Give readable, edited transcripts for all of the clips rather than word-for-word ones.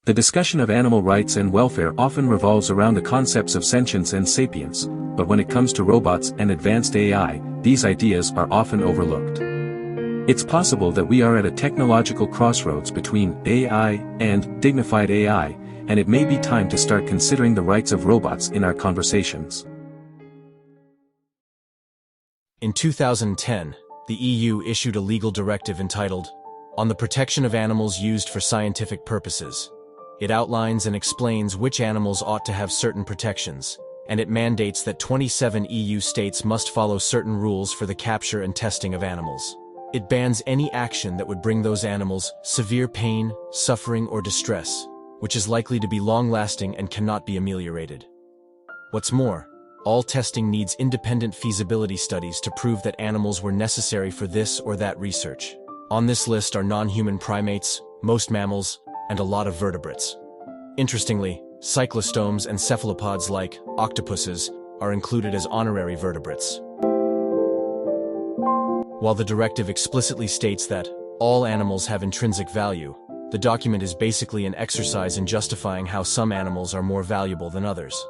The discussion of animal rights and welfare often revolves around the concepts of sentience and sapience, but when it comes to robots and advanced AI, these ideas are often overlooked. It's possible that we are at a technological crossroads between AI and dignified AI, and it may be time to start considering the rights of robots in our conversations. In 2010, the EU issued a legal directive entitled, "On the Protection of Animals Used for Scientific Purposes." It outlines and explains which animals ought to have certain protections, and it mandates that 27 EU states must follow certain rules for the capture and testing of animals. It bans any action that would bring those animals severe pain, suffering, or distress, which is likely to be long-lasting and cannot be ameliorated. What's more, all testing needs independent feasibility studies to prove that animals were necessary for this or that research. On this list are non-human primates, most mammals, and a lot of vertebrates. Interestingly, cyclostomes and cephalopods like octopuses are included as honorary vertebrates. While the directive explicitly states that all animals have intrinsic value, the document is basically an exercise in justifying how some animals are more valuable than others.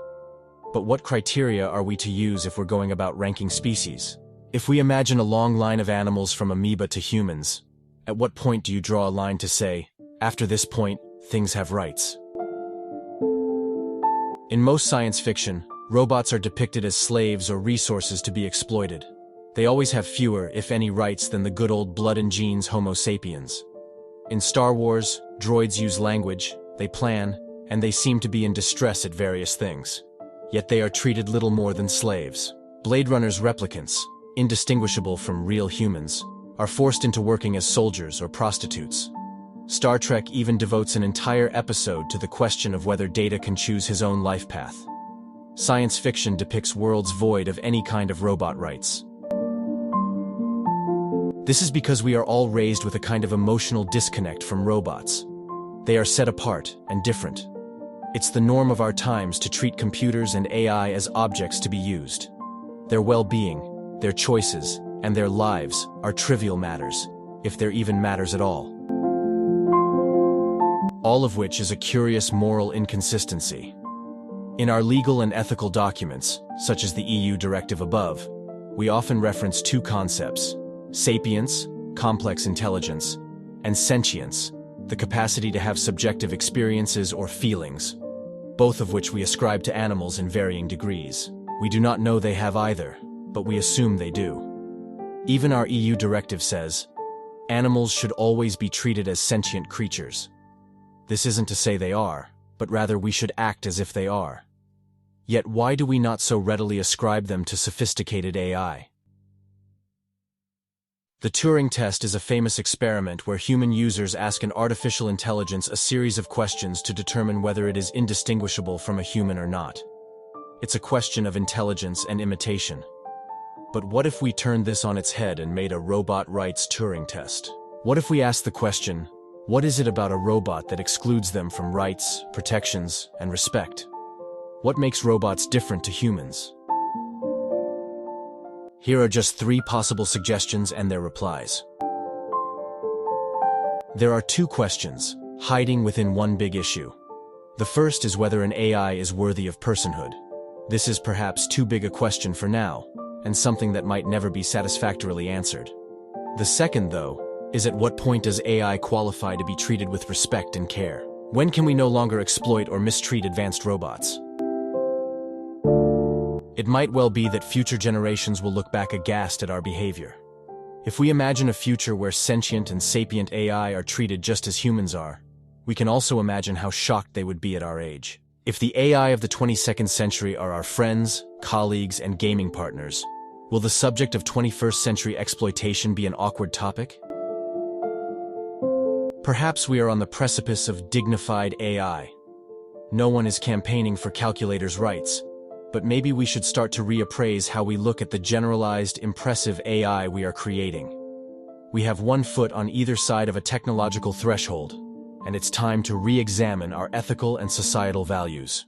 But what criteria are we to use if we're going about ranking species? If we imagine a long line of animals from amoeba to humans, at what point do you draw a line to say, after this point, things have rights? In most science fiction, robots are depicted as slaves or resources to be exploited. They always have fewer, if any, rights than the good old blood and genes Homo sapiens. In Star Wars, droids use language, they plan, and they seem to be in distress at various things. Yet they are treated little more than slaves. Blade Runner's replicants, indistinguishable from real humans, are forced into working as soldiers or prostitutes. Star Trek even devotes an entire episode to the question of whether Data can choose his own life path. Science fiction depicts worlds void of any kind of robot rights. This is because we are all raised with a kind of emotional disconnect from robots. They are set apart and different. It's the norm of our times to treat computers and AI as objects to be used. Their well-being, their choices, and their lives are trivial matters, if they're even matters at all. All of which is a curious moral inconsistency. In our legal and ethical documents, such as the EU directive above, we often reference two concepts: sapience, complex intelligence, and sentience, the capacity to have subjective experiences or feelings, both of which we ascribe to animals in varying degrees. We do not know they have either, but we assume they do. Even our EU directive says, animals should always be treated as sentient creatures. This isn't to say they are, but rather we should act as if they are. Yet why do we not so readily ascribe them to sophisticated AI? The Turing test is a famous experiment where human users ask an artificial intelligence a series of questions to determine whether it is indistinguishable from a human or not. It's a question of intelligence and imitation. But what if we turned this on its head and made a robot rights Turing test? What if we asked the question, what is it about a robot that excludes them from rights, protections, and respect? What makes robots different to humans? Here are just 3 possible suggestions and their replies. There are 2 questions, hiding within one big issue. The first is whether an AI is worthy of personhood. This is perhaps too big a question for now, and something that might never be satisfactorily answered. The second, though, is at what point does AI qualify to be treated with respect and care? When can we no longer exploit or mistreat advanced robots? It might well be that future generations will look back aghast at our behavior. If we imagine a future where sentient and sapient AI are treated just as humans are, we can also imagine how shocked they would be at our age. If the AI of the 22nd century are our friends, colleagues, and gaming partners, will the subject of 21st century exploitation be an awkward topic? Perhaps we are on the precipice of dignified AI. No one is campaigning for calculators' rights, but maybe we should start to reappraise how we look at the generalized, impressive AI we are creating. We have one foot on either side of a technological threshold, and it's time to re-examine our ethical and societal values.